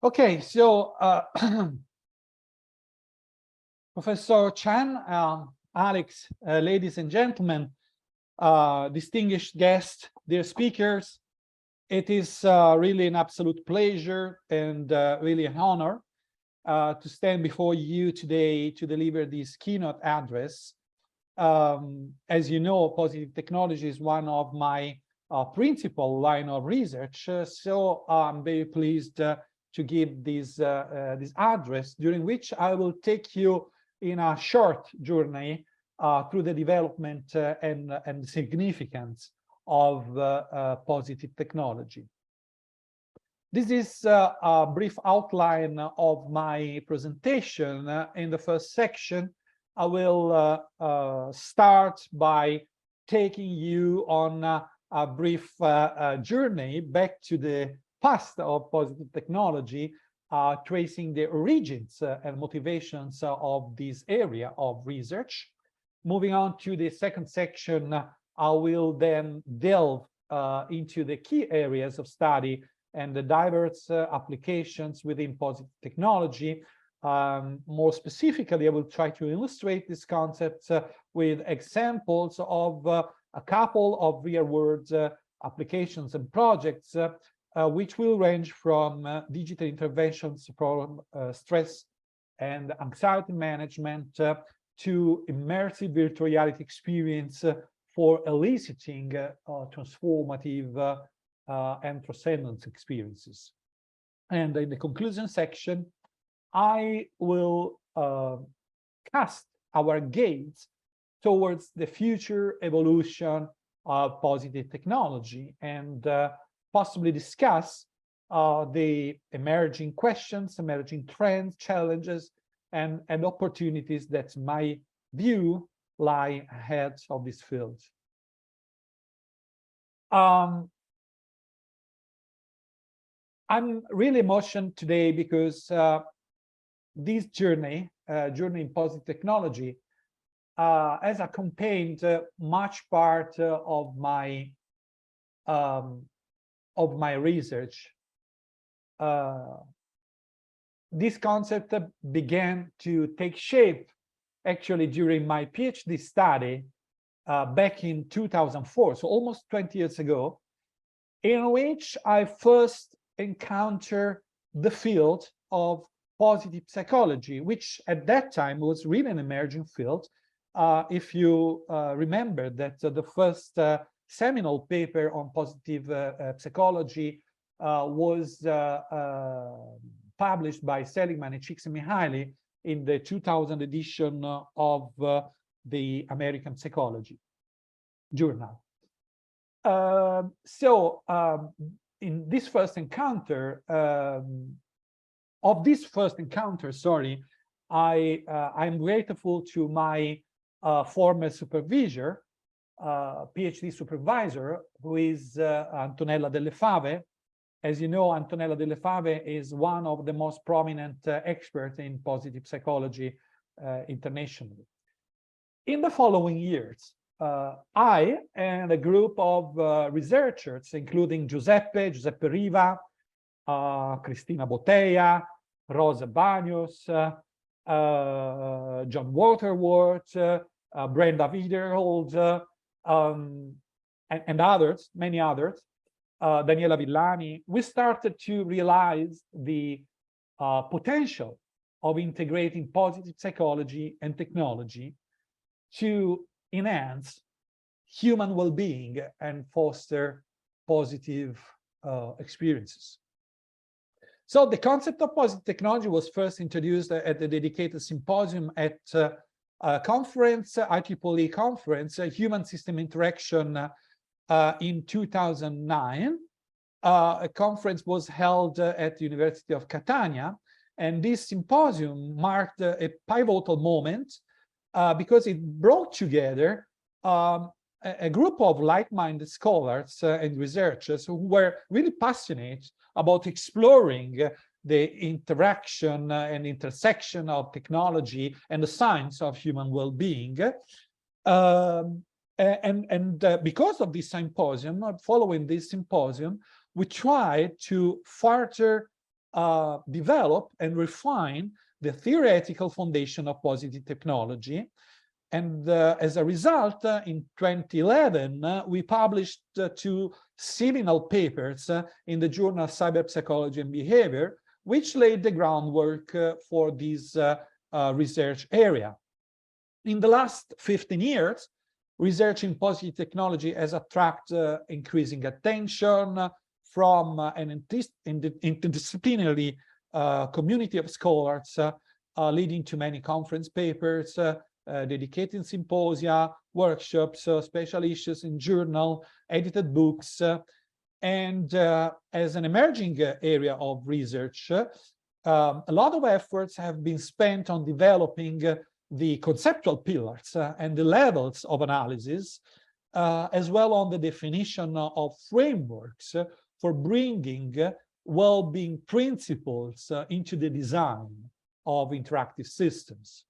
Okay, so Professor Chan, Alex, ladies and gentlemen, distinguished guests, dear speakers, it is really an absolute pleasure and really an honor to stand before you today to deliver this keynote address. As you know, positive technology is one of my principal line of research, so I'm very pleased to give this address, during which I will take you in a short journey through the development and significance of positive technology. This is a brief outline of my presentation. In the first section, I will start by taking you on a brief journey back to the past of positive technology, tracing the origins and motivations of this area of research. Moving on to the second section, I will then delve into the key areas of study and the diverse applications within positive technology. More specifically, I will try to illustrate these concepts with examples of a couple of real-world applications and projects, which will range from digital interventions for stress and anxiety management to immersive virtual reality experience for eliciting transformative and transcendence experiences. And in the conclusion section, I will cast our gaze towards the future evolution of positive technology and possibly discuss the emerging questions, emerging trends, challenges, and opportunities that, in my view, lie ahead of this field. I'm really emotional today because this journey in positive technology has accompanied much part of my research. This concept began to take shape actually during my PhD study back in 2004, so almost 20 years ago, in which I first encountered the field of positive psychology, which at that time was really an emerging field. If you remember that the first seminal paper on positive psychology was published by Seligman and Csikszentmihalyi in the 2000 edition of the American Psychology Journal. In this first encounter, I'm grateful to my former supervisor, PhD supervisor, who is Antonella Delle Fave. As you know, Antonella Delle Fave is one of the most prominent experts in positive psychology internationally. In the following years, I and a group of researchers, including Giuseppe Riva, Cristina Boteia, Rosa Bagnos, John Waterworth, Brenda Wiederhold, and others, many others, Daniela Villani, we started to realize the potential of integrating positive psychology and technology to enhance human well-being and foster positive experiences. So the concept of positive technology was first introduced at the dedicated symposium at a conference, IEEE conference, Human System Interaction, in 2009. A conference was held at the University of Catania, and this symposium marked a pivotal moment because it brought together a group of like-minded scholars and researchers who were really passionate about exploring the interaction and intersection of technology and the science of human well-being. Because of this symposium, following this symposium, we tried to further develop and refine the theoretical foundation of positive technology. And as a result, in 2011, we published 2 seminal papers in the journal Cyber Psychology and Behavior, which laid the groundwork for this research area. In the last 15 years, research in positive technology has attracted increasing attention from an interdisciplinary community of scholars, leading to many conference papers, dedicated symposia, workshops, special issues in journal, edited books, and as an emerging area of research, a lot of efforts have been spent on developing the conceptual pillars and the levels of analysis, as well on the definition of frameworks for bringing well-being principles into the design of interactive systems.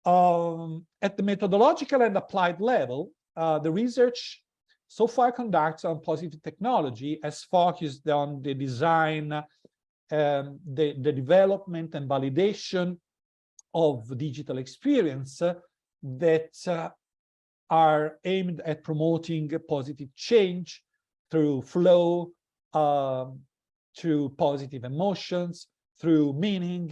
At the methodological and applied level, the research so far conducted on positive technology has focused on the design, the development and validation of digital experience that are aimed at promoting positive change through flow, through positive emotions, through meaning,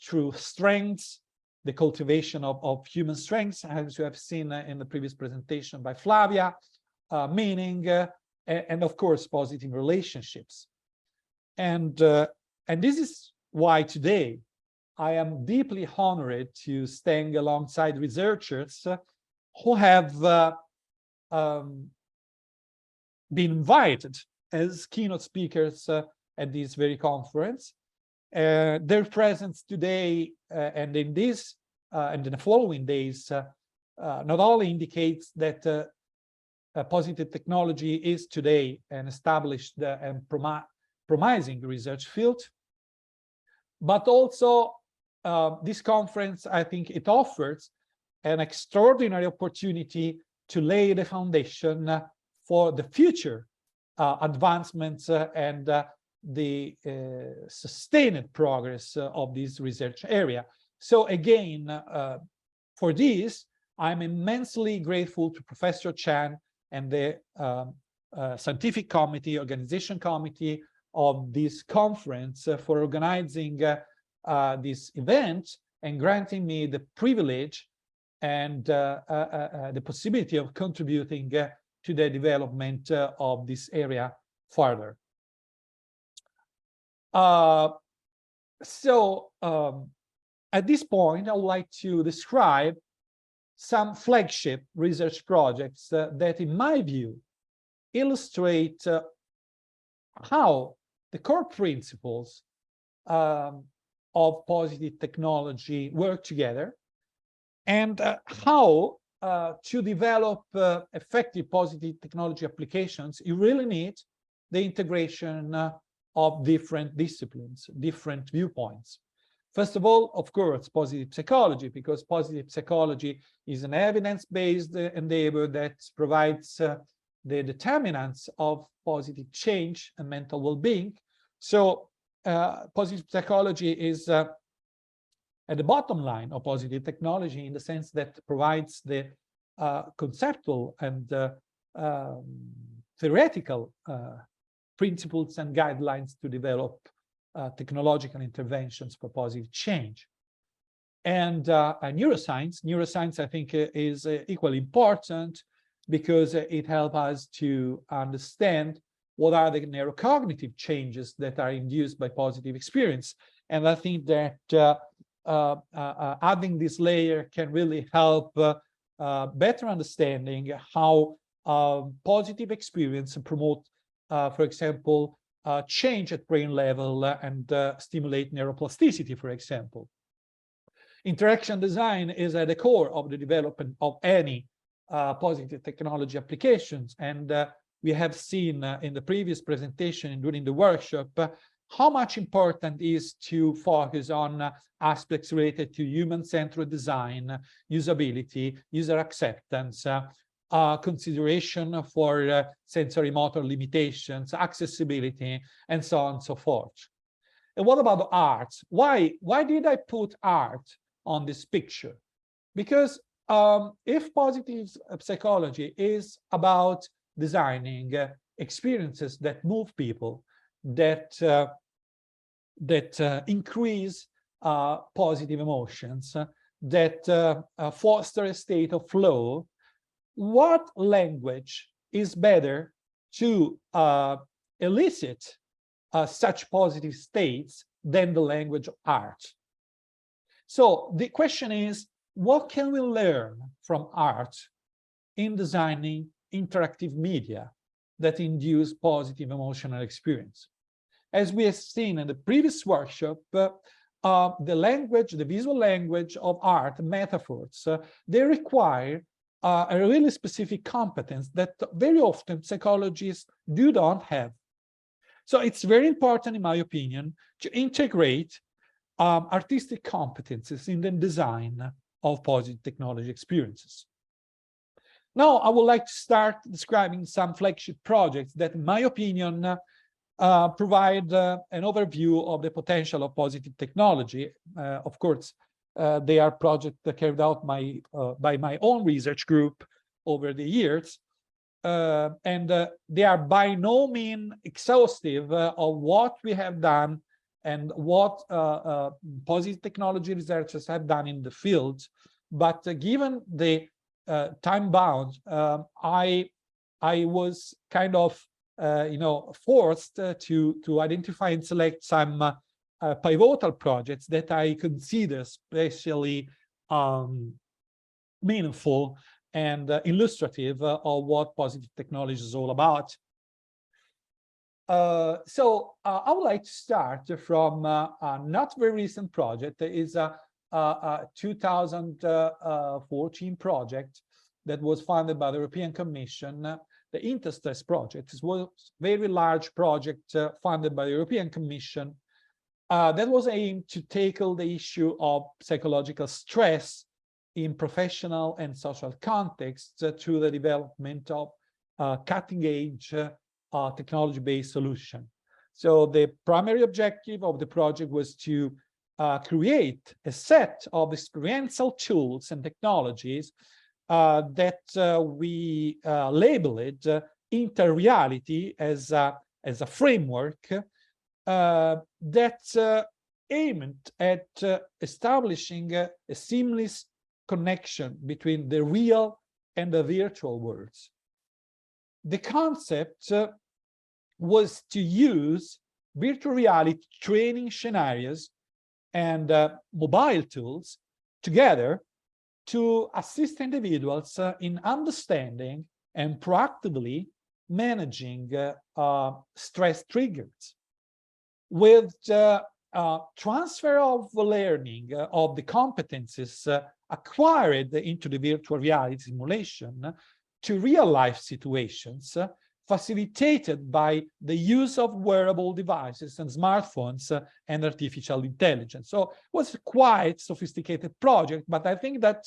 through strengths, the cultivation of human strengths, as you have seen in the previous presentation by Flavia, meaning, and of course, positive relationships. And this is why today I am deeply honored to stand alongside researchers who have been invited as keynote speakers at this very conference. Their presence today and in this and in the following days not only indicates that positive technology is today an established and promising research field, but also this conference, I think it offers an extraordinary opportunity to lay the foundation for the future advancements and the sustained progress of this research area. So again, for this, I'm immensely grateful to Professor Chan and the scientific committee, organization committee of this conference for organizing this event and granting me the privilege and the possibility of contributing to the development of this area further. At this point, I would like to describe some flagship research projects that, in my view, illustrate how the core principles of positive technology work together, and how to develop effective positive technology applications, you really need the integration of different disciplines, different viewpoints. First of all, of course, positive psychology, because positive psychology is an evidence-based endeavor that provides the determinants of positive change and mental well-being. So positive psychology is at the bottom line of positive technology, in the sense that provides the conceptual and theoretical principles and guidelines to develop technological interventions for positive change. And neuroscience, I think, is equally important, because it helps us to understand what are the neurocognitive changes that are induced by positive experience. And I think that adding this layer can really help better understanding how positive experience promote, for example, change at brain level and stimulate neuroplasticity, for example. Interaction design is at the core of the development of any positive technology applications. And we have seen in the previous presentation and during the workshop how much important is to focus on aspects related to human-centered design, usability, user acceptance, consideration for sensory motor limitations, accessibility, and so on and so forth. And what about art? Why did I put art on this picture? Because if positive psychology is about designing experiences that move people, that increase positive emotions, that foster a state of flow, what language is better to elicit such positive states than the language of art? So the question is, what can we learn from art in designing interactive media that induce positive emotional experience? As we have seen in the previous workshop, the language, the visual language of art, metaphors, they require a really specific competence that very often psychologists do not have. So it's very important, in my opinion, to integrate artistic competences in the design of positive technology experiences. Now, I would like to start describing some flagship projects that, in my opinion, provide an overview of the potential of positive technology. Of course, they are projects carried out by my own research group over the years, and they are by no means exhaustive of what we have done and what positive technology researchers have done in the field. But given the time bound, I was kind of forced to identify and select some pivotal projects that I consider especially meaningful and illustrative of what positive technology is all about. So I would like to start from a not very recent project. It is a 2014 project that was funded by the European Commission. The Interstress project was a very large project funded by the European Commission that was aimed to tackle the issue of psychological stress in professional and social contexts through the development of cutting-edge technology-based solution. So the primary objective of the project was to create a set of experiential tools and technologies that we labeled interreality as a framework that aimed at establishing a seamless connection between the real and the virtual worlds. The concept was to use virtual reality training scenarios and mobile tools together to assist individuals in understanding and proactively managing stress triggers. With transfer of learning of the competencies acquired into the virtual reality simulation to real-life situations, facilitated by the use of wearable devices and smartphones and artificial intelligence. So it was a quite sophisticated project, but I think that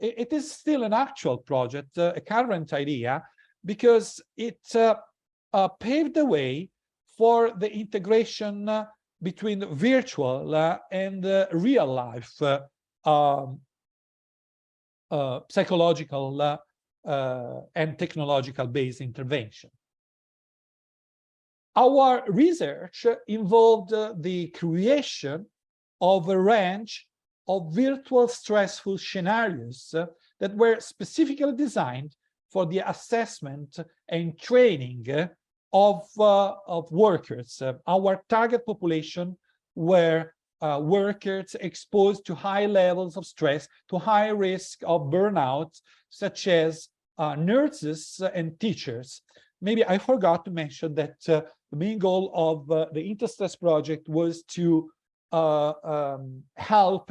it is still an actual project, a current idea, because it paved the way for the integration between virtual and real-life psychological and technological-based intervention. Our research involved the creation of a range of virtual stressful scenarios that were specifically designed for the assessment and training of workers. Our target population were workers exposed to high levels of stress, to high risk of burnout, such as nurses and teachers. Maybe I forgot to mention that the main goal of the Interstress project was to help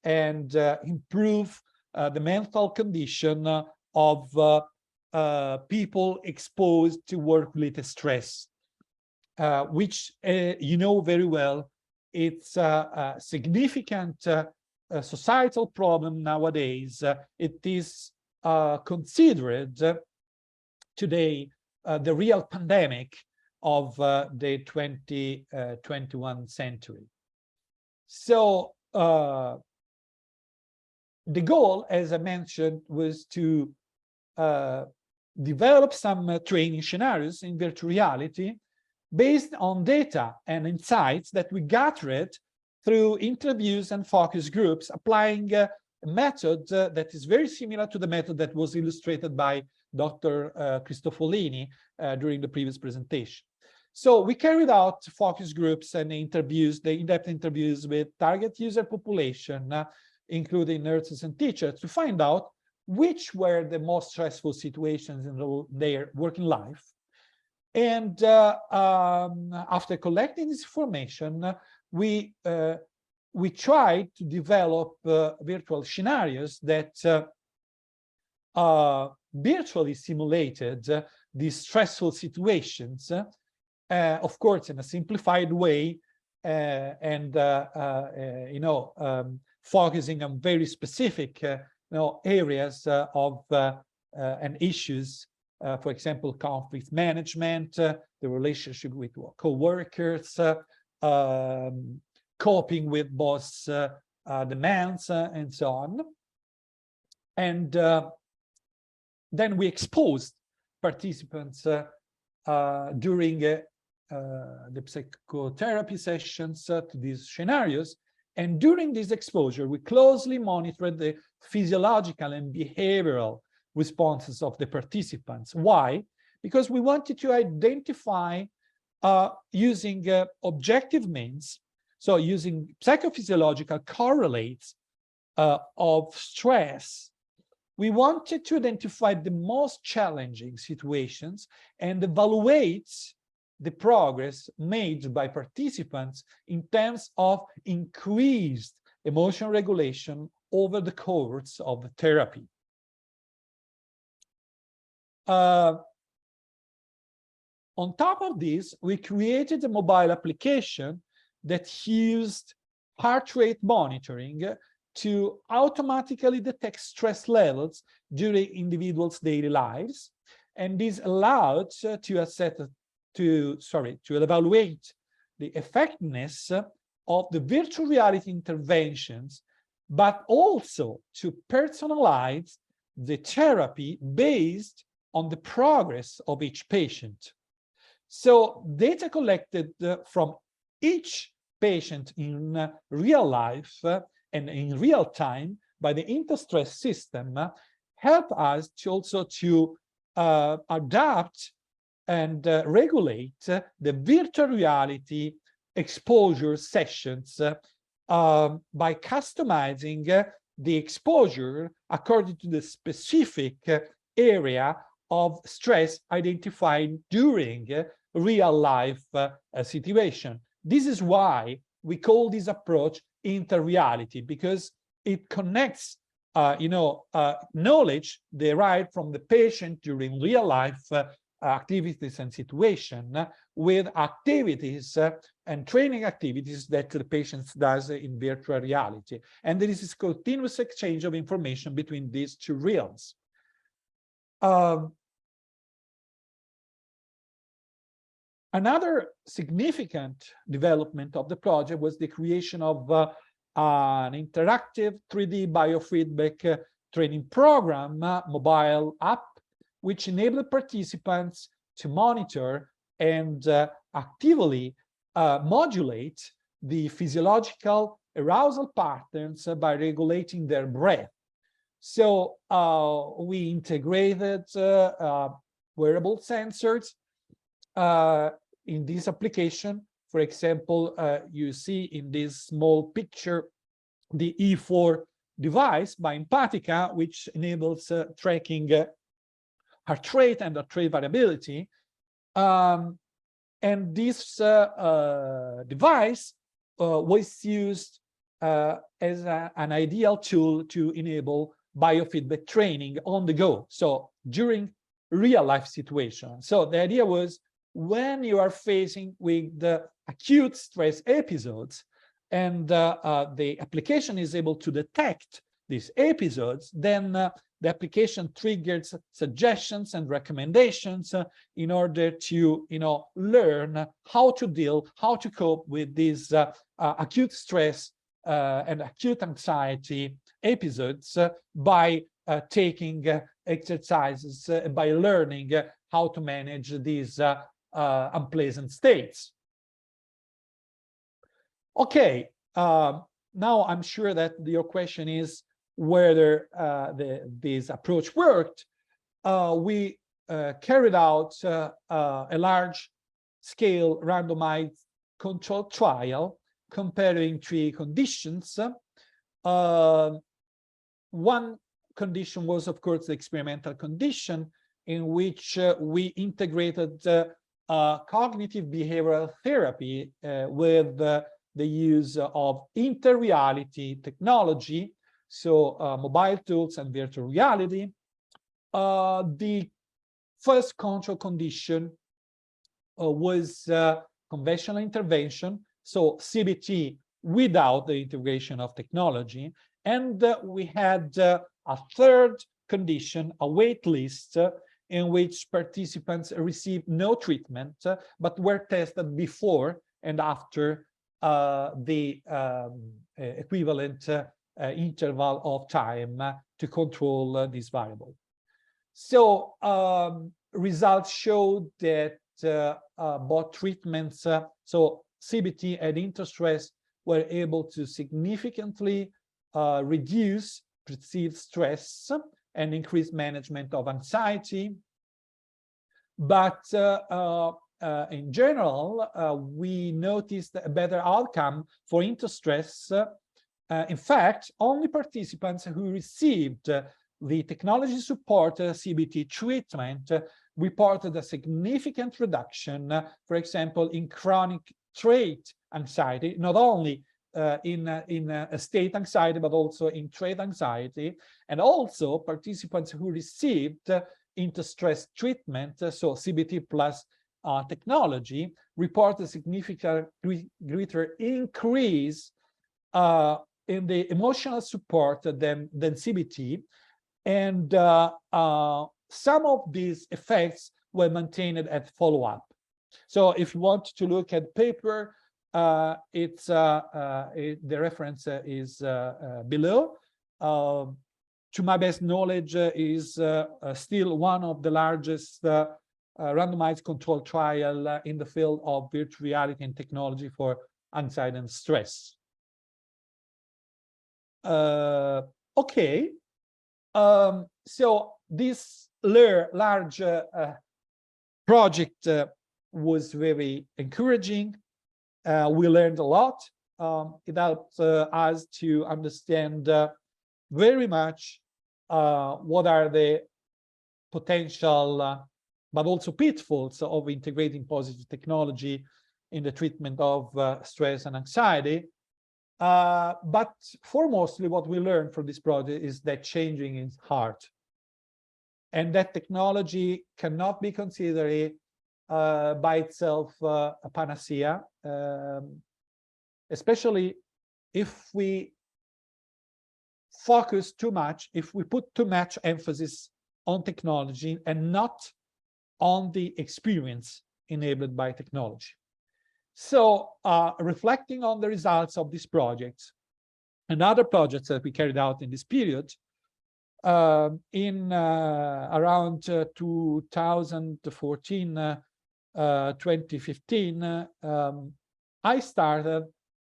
and improve the mental condition of people exposed to work-related stress, which you know very well, it's a significant societal problem nowadays. It is considered today the real pandemic of the 2021 century. So the goal, as I mentioned, was to develop some training scenarios in virtual reality based on data and insights that we gathered through interviews and focus groups, applying a method that is very similar to the method that was illustrated by Dr. Cristofolini during the previous presentation. So we carried out focus groups and interviews, the in-depth interviews with target user population, including nurses and teachers, to find out which were the most stressful situations in their working life. And after collecting this information, we tried to develop virtual scenarios that virtually simulated these stressful situations, of course, in a simplified way, focusing on very specific areas of and issues. For example, conflict management, the relationship with co-workers, coping with boss demands, and so on. And then we exposed participants during the psychotherapy sessions to these scenarios. And during this exposure, we closely monitored the physiological and behavioral responses of the participants. Why? Because we wanted to identify using objective means, so using psychophysiological correlates of stress. We wanted to identify the most challenging situations and evaluate the progress made by participants in terms of increased emotional regulation over the course of the therapy. On top of this, we created a mobile application that used heart rate monitoring to automatically detect stress levels during individuals' daily lives. And this allowed to evaluate the effectiveness of the virtual reality interventions, but also to personalize the therapy based on the progress of each patient. So data collected from each patient in real life and in real time by the InterStress system help us to also to adapt and regulate the virtual reality exposure sessions by customizing the exposure according to the specific area of stress identified during real life situation. This is why we call this approach inter-reality, because it connects knowledge derived from the patient during real life activities and situation with activities and training activities that the patient does in virtual reality. And there is this continuous exchange of information between these two realms. Another significant development of the project was the creation of an interactive 3D biofeedback training program, mobile app, which enabled participants to monitor and actively modulate the physiological arousal patterns by regulating their breath. So we integrated wearable sensors in this application. For example, you see in this small picture the E4 device by Empatica, which enables tracking heart rate and heart rate variability. And this device was used as an ideal tool to enable biofeedback training on the go, so during real life situations. So the idea was, when you are facing with the acute stress episodes and the application is able to detect these episodes, then the application triggers suggestions and recommendations in order to, learn how to deal, how to cope with these acute stress and acute anxiety episodes by taking exercises, by learning how to manage these unpleasant states. Okay, now I'm sure that your question is whether this approach worked. We carried out a large-scale randomized controlled trial comparing 3 conditions. One condition was, of course, the experimental condition, in which we integrated cognitive behavioral therapy with the use of inter-reality technology, so mobile tools and virtual reality. The first control condition was conventional intervention, so CBT without the integration of technology. And we had a third condition, a wait list, in which participants received no treatment, but were tested before and after the equivalent interval of time to control this variable. So results showed that both treatments, so CBT and InterStress, were able to significantly reduce perceived stress and increase management of anxiety. But in general, we noticed a better outcome for InterStress. In fact, only participants who received the technology support CBT treatment reported a significant reduction, for example, in chronic trait anxiety, not only in a state anxiety, but also in trait anxiety. And also participants who received InterStress treatment, so CBT plus technology, report a significant greater increase in the emotional support than CBT. And some of these effects were maintained at follow-up. So if you want to look at paper, the reference is below. To my best knowledge, is still one of the largest randomized controlled trial in the field of virtual reality and technology for anxiety and stress. Okay, so this large project was very encouraging. We learned a lot. It helped us to understand very much what are the potential but also pitfalls of integrating positive technology in the treatment of stress and anxiety. But foremostly, what we learned from this project is that changing is hard, and that technology cannot be considered by itself a panacea, especially if we focus too much, if we put too much emphasis on technology and not on the experience enabled by technology. So reflecting on the results of this project and other projects that we carried out in this period, in around 2014, 2015, I started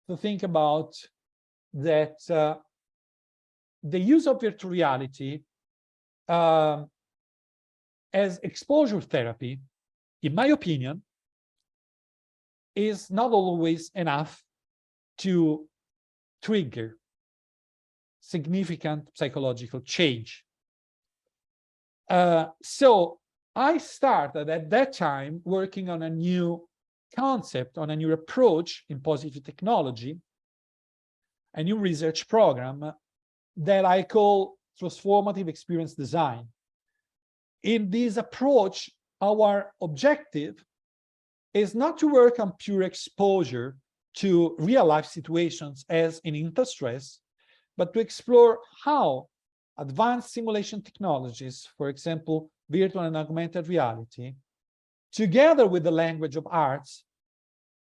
to think about that the use of virtual reality as exposure therapy, in my opinion, is not always enough to trigger significant psychological change. So I started at that time working on a new concept, on a new approach in positive technology, a new research program that I call transformative experience design. In this approach, our objective is not to work on pure exposure to real-life situations as in InterStress, but to explore how advanced simulation technologies, for example, virtual and augmented reality, together with the language of arts,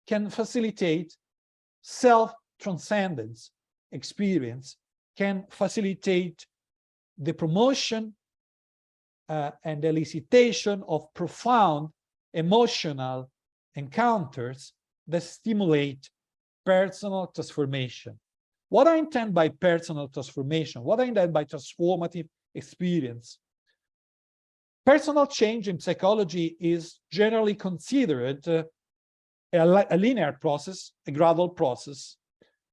can facilitate self-transcendence experience, can facilitate the promotion and elicitation of profound emotional encounters that stimulate personal transformation. What I intend by personal transformation, what I intend by transformative experience. Personal change in psychology is generally considered a linear process, a gradual process,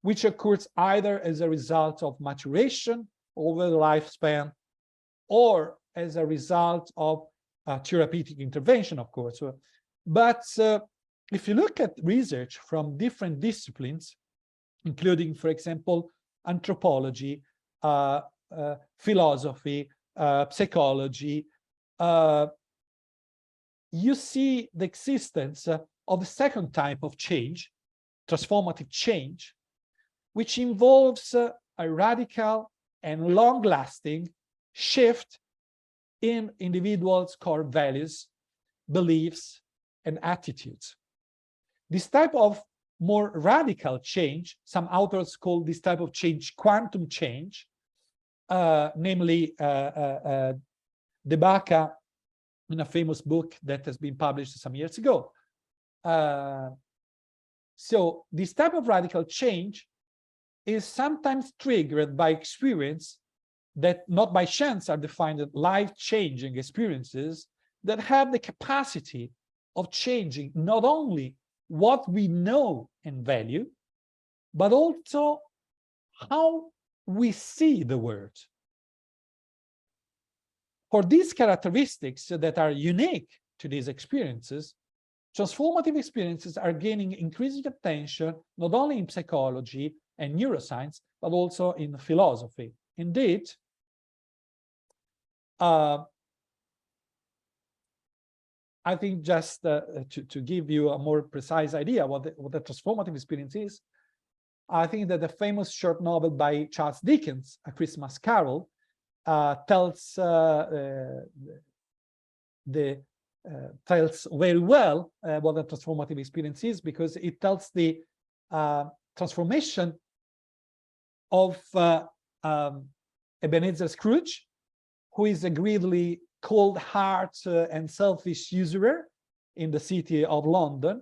which occurs either as a result of maturation over the lifespan or as a result of therapeutic intervention, of course. But if you look at research from different disciplines, including, for example, anthropology, philosophy, psychology, you see the existence of a second type of change, transformative change, which involves a radical and long-lasting shift in individuals' core values, beliefs, and attitudes. This type of more radical change, some authors call this type of change quantum change, namely De Baca in a famous book that has been published some years ago. So this type of radical change is sometimes triggered by experience that not by chance are defined as life-changing experiences that have the capacity of changing not only what we know and value, but also how we see the world. For these characteristics that are unique to these experiences, transformative experiences are gaining increasing attention, not only in psychology and neuroscience, but also in philosophy. Indeed, I think just to give you a more precise idea what the transformative experience is, I think that the famous short novel by Charles Dickens, A Christmas Carol, tells very well what a transformative experience is, because it tells the transformation of Ebenezer Scrooge, who is a greedily cold-hearted and selfish usurer in the city of London,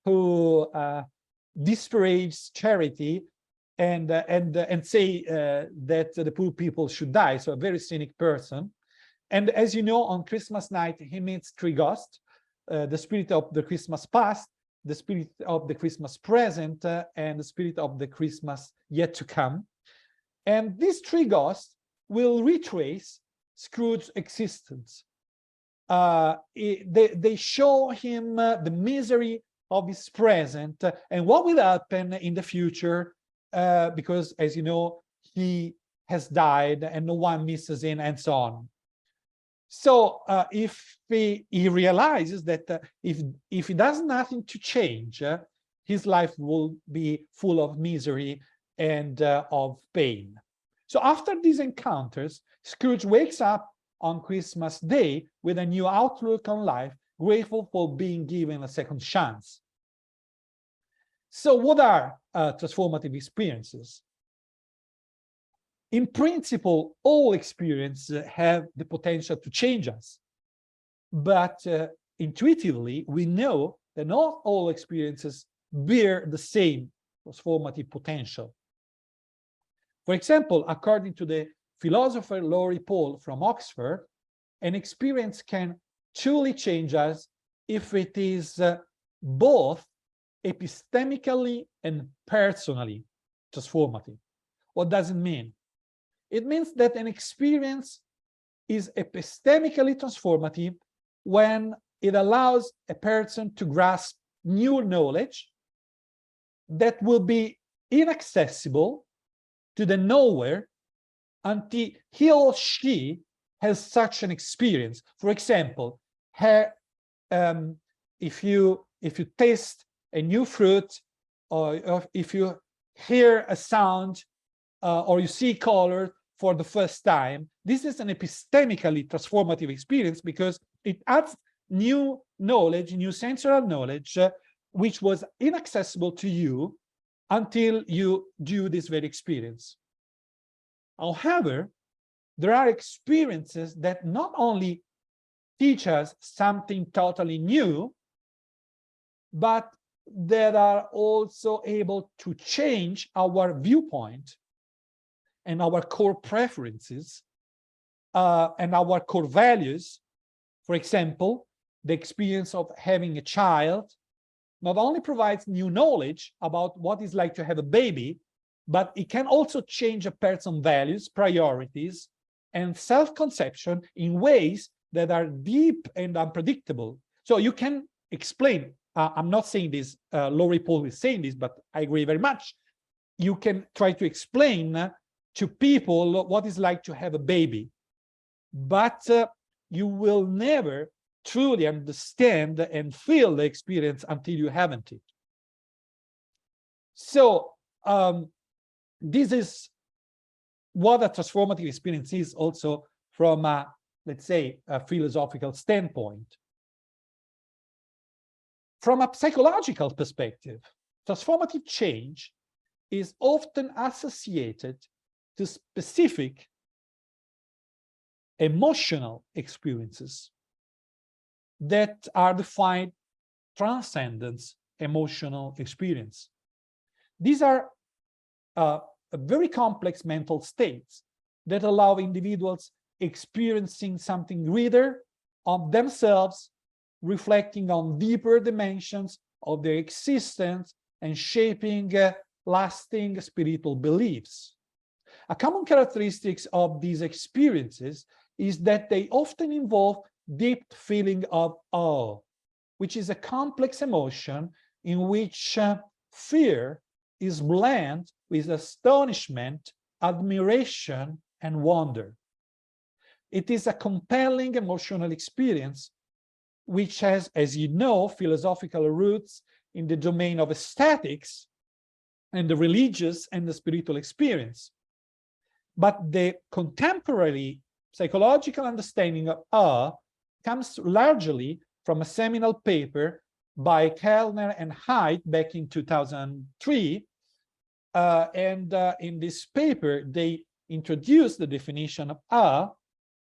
who disparages charity and say that the poor people should die. So a very cynic person. And as you know, on Christmas night, he meets three ghosts: the spirit of the Christmas past, the spirit of the Christmas present, and the spirit of the Christmas yet to come. And these three ghosts will retrace Scrooge's existence. They show him the misery of his present and what will happen in the future, because, as you know, he has died and no one misses him, and so on. So if he realizes that if he does nothing to change, his life will be full of misery and of pain. So after these encounters, Scrooge wakes up on Christmas Day with a new outlook on life, grateful for being given a second chance. So what are transformative experiences? In principle, all experiences have the potential to change us. But intuitively, we know that not all experiences bear the same transformative potential. For example, according to the philosopher Laurie Paul from Oxford, an experience can truly change us if it is both epistemically and personally transformative. What does it mean? It means that an experience is epistemically transformative when it allows a person to grasp new knowledge that will be inaccessible to the knower until he or she has such an experience. For example, if you taste a new fruit, or if you hear a sound or you see color for the first time, this is an epistemically transformative experience because it adds new knowledge, new sensorial knowledge, which was inaccessible to you until you do this very experience. However, there are experiences that not only teach us something totally new, but that are also able to change our viewpoint and our core preferences and our core values. For example, the experience of having a child not only provides new knowledge about what it's like to have a baby, but it can also change a person's values, priorities, and self-conception in ways that are deep and unpredictable. So you can explain, I'm not saying this, Laurie Paul is saying this, but I agree very much. You can try to explain to people what it's like to have a baby, but you will never truly understand and feel the experience until you haven't it. So this is what a transformative experience is also from a, let's say, a philosophical standpoint. From a psychological perspective, transformative change is often associated to specific emotional experiences that are defined transcendence emotional experience. These are very complex mental states that allow individuals experiencing something greater of themselves, reflecting on deeper dimensions of their existence and shaping lasting spiritual beliefs. A common characteristic of these experiences is that they often involve deep feeling of awe, which is a complex emotion in which fear is blended with astonishment, admiration, and wonder. It is a compelling emotional experience which has, as you know, philosophical roots in the domain of aesthetics and the religious and the spiritual experience. But the contemporary psychological understanding of awe comes largely from a seminal paper by Kellner and Haidt back in 2003. In this paper, they introduced the definition of awe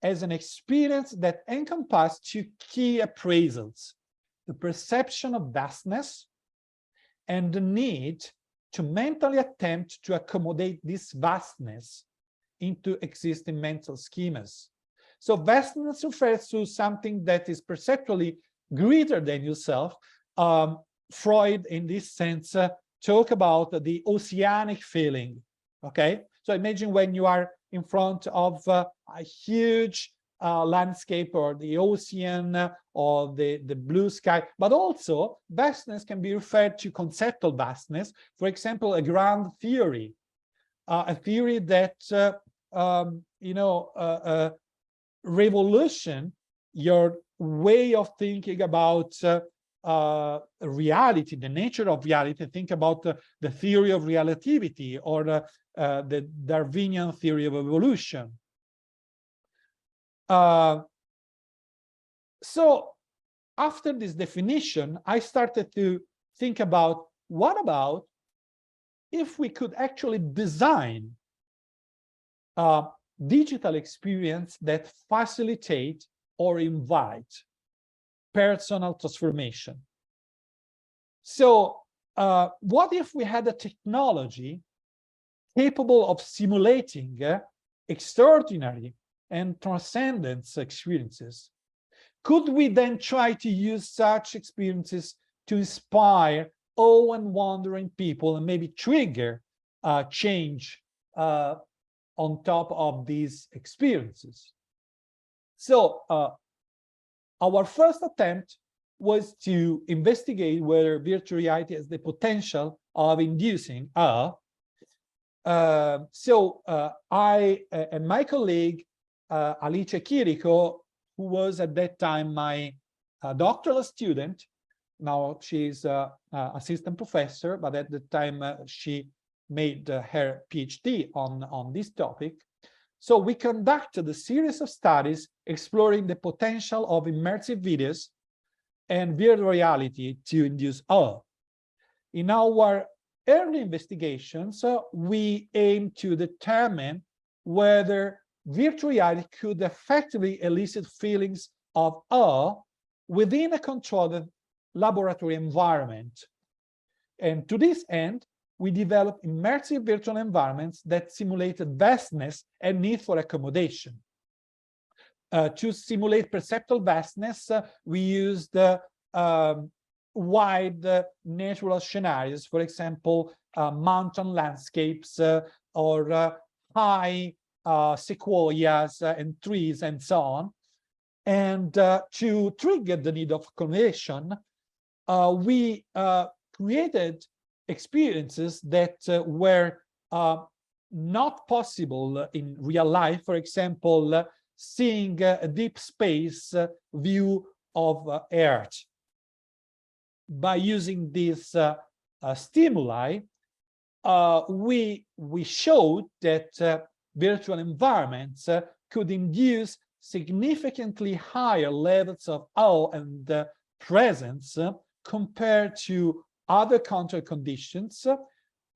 as an experience that encompasses two key appraisals: the perception of vastness and the need to mentally attempt to accommodate this vastness into existing mental schemas. So vastness refers to something that is perceptually greater than yourself. Freud, in this sense, talk about the oceanic feeling, okay? So imagine when you are in front of a huge landscape or the ocean or the blue sky, but also vastness can be referred to conceptual vastness. For example, a grand theory, a theory that, revolution your way of thinking about reality, the nature of reality. Think about the theory of relativity or the Darwinian theory of evolution. So after this definition, I started to think about what about if we could actually design digital experience that facilitate or invite personal transformation. So what if we had a technology capable of simulating extraordinary and transcendence experiences? Could we then try to use such experiences to inspire awe and wonder in people and maybe trigger change on top of these experiences? So our first attempt was to investigate whether virtual reality has the potential of inducing awe. I and my colleague, Alice Chirico, who was at that time my doctoral student, now she's assistant professor, but at the time she made her PhD on this topic. So we conducted a series of studies exploring the potential of immersive videos and virtual reality to induce awe. In our early investigations, we aim to determine whether virtual reality could effectively elicit feelings of awe within a controlled laboratory environment. And to this end, we developed immersive virtual environments that simulated vastness and need for accommodation. To simulate perceptual vastness, we used wide natural scenarios, for example, mountain landscapes or high sequoias and trees and so on. And to trigger the need of accommodation, we created experiences that were not possible in real life. For example, seeing a deep space view of Earth. By using these stimuli, we showed that virtual environments could induce significantly higher levels of awe and presence compared to other control conditions,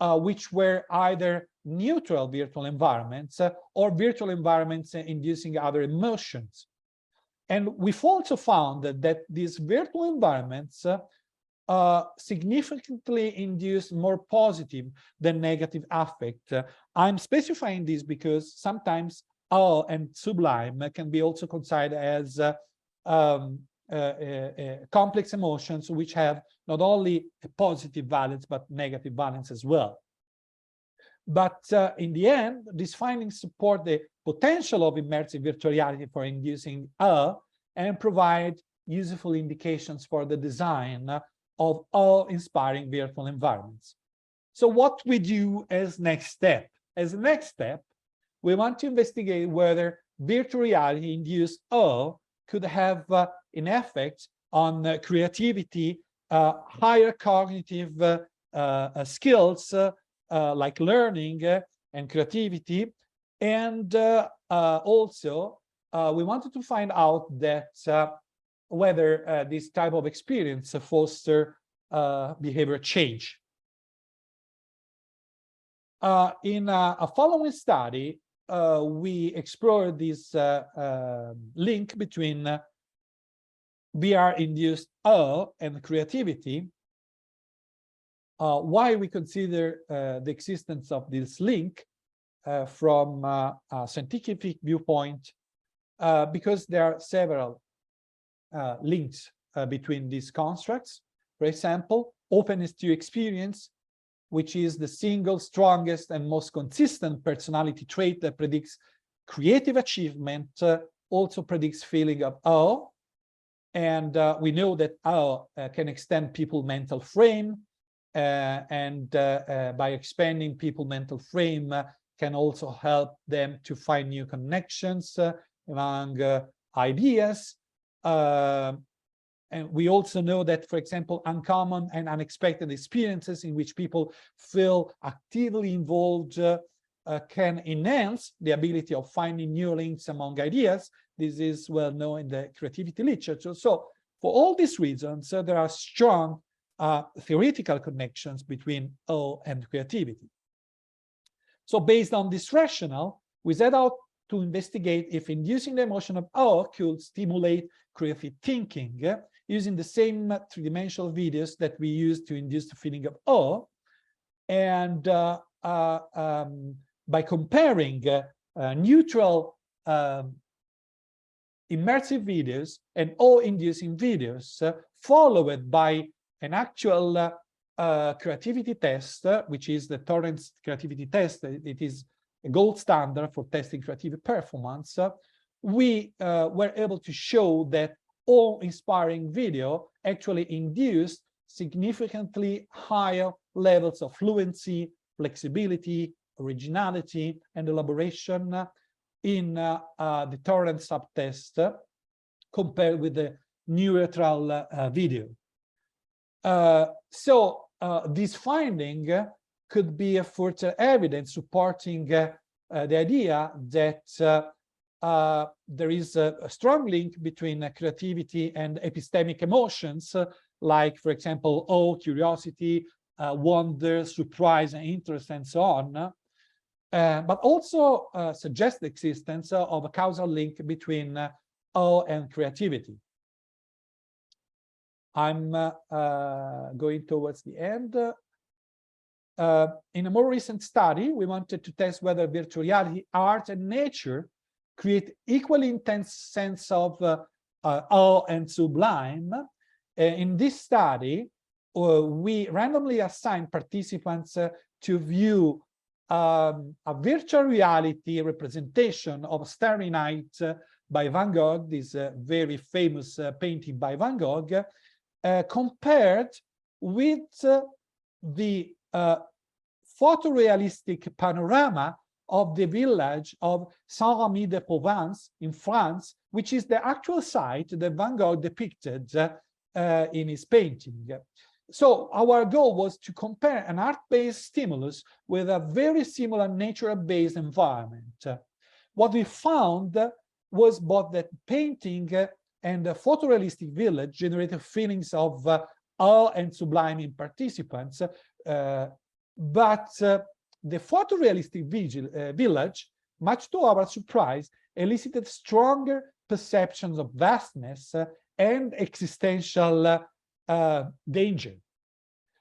which were either neutral virtual environments or virtual environments inducing other emotions. And we've also found that these virtual environments significantly induce more positive than negative affect. I'm specifying this because sometimes awe and sublime can be also considered as complex emotions which have not only a positive valence but negative valence as well. But in the end, these findings support the potential of immersive virtual reality for inducing awe and provide useful indications for the design of awe-inspiring virtual environments. So what we do as next step? As a next step, we want to investigate whether virtual reality-induced awe could have an effect on creativity, higher cognitive skills like learning and creativity, and also we wanted to find out that whether this type of experience foster behavior change. In a following study, we explored this link between VR-induced awe and creativity. Why we consider the existence of this link from a scientific viewpoint, because there are several links between these constructs. For example, openness to experience, which is the single strongest and most consistent personality trait that predicts creative achievement, also predicts feeling of awe. And we know that awe can extend people's mental frame, and by expanding people's mental frame can also help them to find new connections among ideas. And we also know that, for example, uncommon and unexpected experiences in which people feel actively involved can enhance the ability of finding new links among ideas. This is well known in the creativity literature. So for all these reasons, there are strong theoretical connections between awe and creativity. So based on this rationale, we set out to investigate if inducing the emotion of awe could stimulate creative thinking using the same three-dimensional videos that we use to induce the feeling of awe. And by comparing neutral immersive videos and awe-inducing videos, followed by an actual creativity test, which is the Torrance creativity test. It is a gold standard for testing creative performance. We were able to show that awe-inspiring video actually induced significantly higher levels of fluency, flexibility, originality, and elaboration in the Torrance subtest compared with the neutral video. So this finding could be a further evidence supporting the idea that there is a strong link between creativity and epistemic emotions, like, for example, awe, curiosity, wonder, surprise, and interest, and so on. But also suggest the existence of a causal link between awe and creativity. I'm going towards the end. In a more recent study, we wanted to test whether virtual reality, art, and nature create equally intense sense of awe and sublime. In this study, we randomly assigned participants to view a virtual reality representation of Starry Night by Van Gogh, this very famous painting by Van Gogh, compared with the photorealistic panorama of the village of Saint-Rémy-de-Provence in France, which is the actual site that Van Gogh depicted in his painting. So our goal was to compare an art-based stimulus with a very similar nature-based environment. What we found was both that painting and the photorealistic village generated feelings of awe and sublime in participants, but the photorealistic village, much to our surprise, elicited stronger perceptions of vastness and existential danger.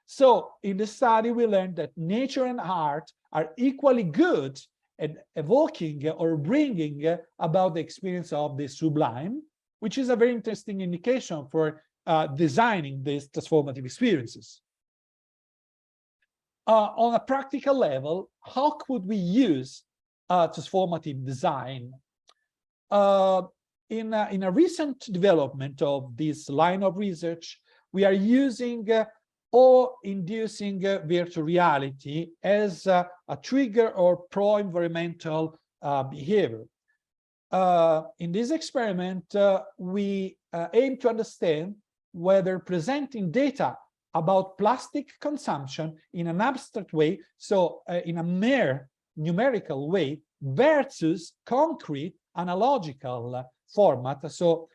So in the study, we learned that nature and art are equally good at evoking or bringing about the experience of the sublime, which is a very interesting indication for designing these transformative experiences. On a practical level, how could we use transformative design? In a recent development of this line of research, we are using awe-inducing virtual reality as a trigger or pro-environmental behavior. In this experiment, we aim to understand whether presenting data about plastic consumption in an abstract way, so in a mere numerical way, versus concrete analogical format, so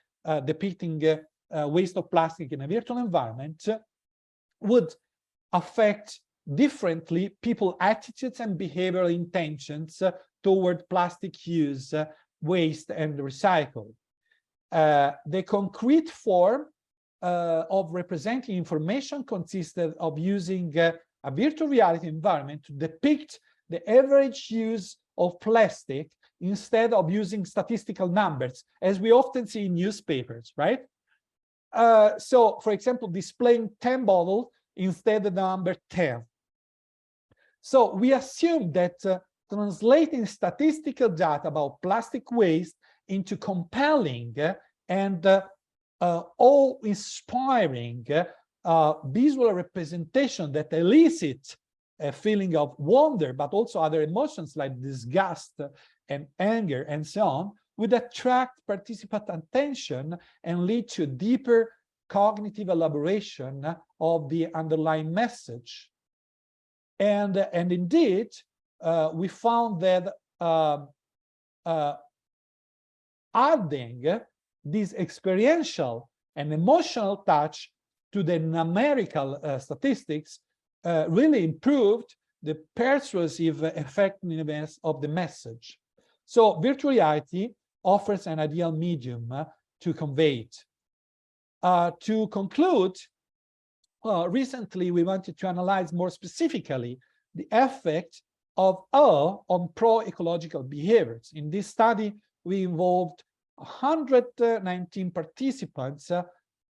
depicting waste of plastic in a virtual environment, would affect differently people's attitudes and behavioral intentions toward plastic use, waste, and recycle. The concrete form of representing information consisted of using a virtual reality environment to depict the average use of plastic instead of using statistical numbers, as we often see in newspapers, right? So, for example, displaying 10 bottles instead of the number 10. So we assume that translating statistical data about plastic waste into compelling and awe-inspiring visual representation that elicit a feeling of wonder, but also other emotions like disgust and anger and so on, would attract participant attention and lead to deeper cognitive elaboration of the underlying message. And indeed, we found that adding this experiential and emotional touch to the numerical statistics really improved the persuasive effectiveness of the message. So virtual reality offers an ideal medium to convey it. To conclude, recently we wanted to analyze more specifically the effect of awe on pro-ecological behaviors. In this study, we involved 119 participants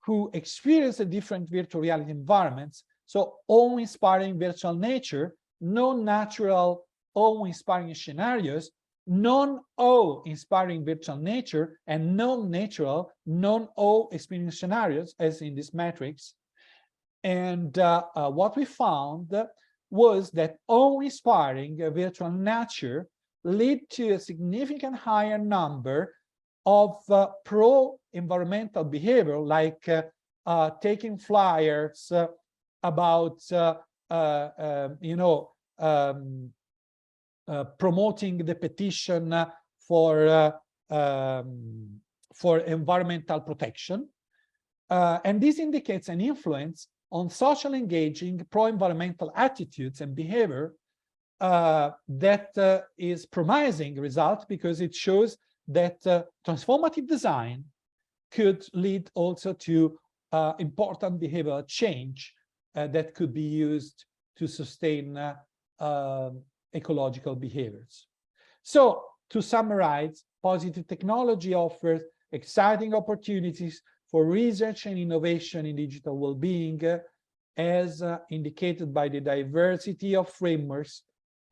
who experienced different virtual reality environments. So awe-inspiring virtual nature, non-natural awe-inspiring scenarios, non-awe-inspiring virtual nature, and non-natural, non-awe-inspiring scenarios, as in this matrix. And what we found was that awe-inspiring virtual nature lead to a significant higher number of pro-environmental behavior, like taking flyers about promoting the petition for environmental protection. And this indicates an influence on social engaging pro-environmental attitudes and behavior that is promising result, because it shows that transformative design could lead also to important behavioral change that could be used to sustain ecological behaviors. So, to summarize, positive technology offers exciting opportunities for research and innovation in digital well-being, as indicated by the diversity of frameworks,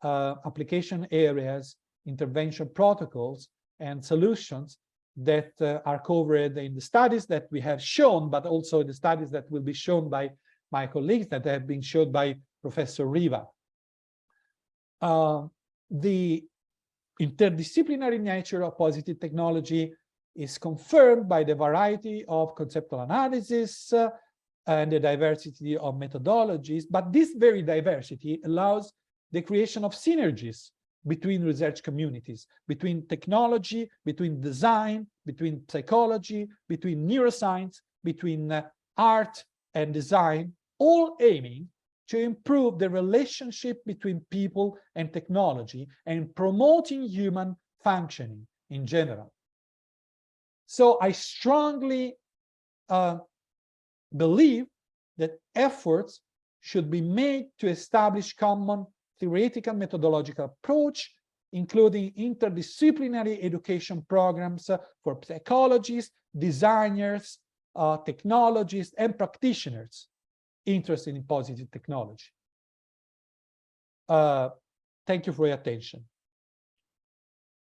application areas, intervention protocols, and solutions that are covered in the studies that we have shown, but also the studies that will be shown by my colleagues, that have been shown by Professor Riva. The interdisciplinary nature of positive technology is confirmed by the variety of conceptual analysis and the diversity of methodologies, but this very diversity allows the creation of synergies between research communities, between technology, between design, between psychology, between neuroscience, between art and design, all aiming to improve the relationship between people and technology and promoting human functioning in general. So I strongly believe that efforts should be made to establish common theoretical methodological approach, including interdisciplinary education programs for psychologists, designers, technologists, and practitioners interested in positive technology. Thank you for your attention.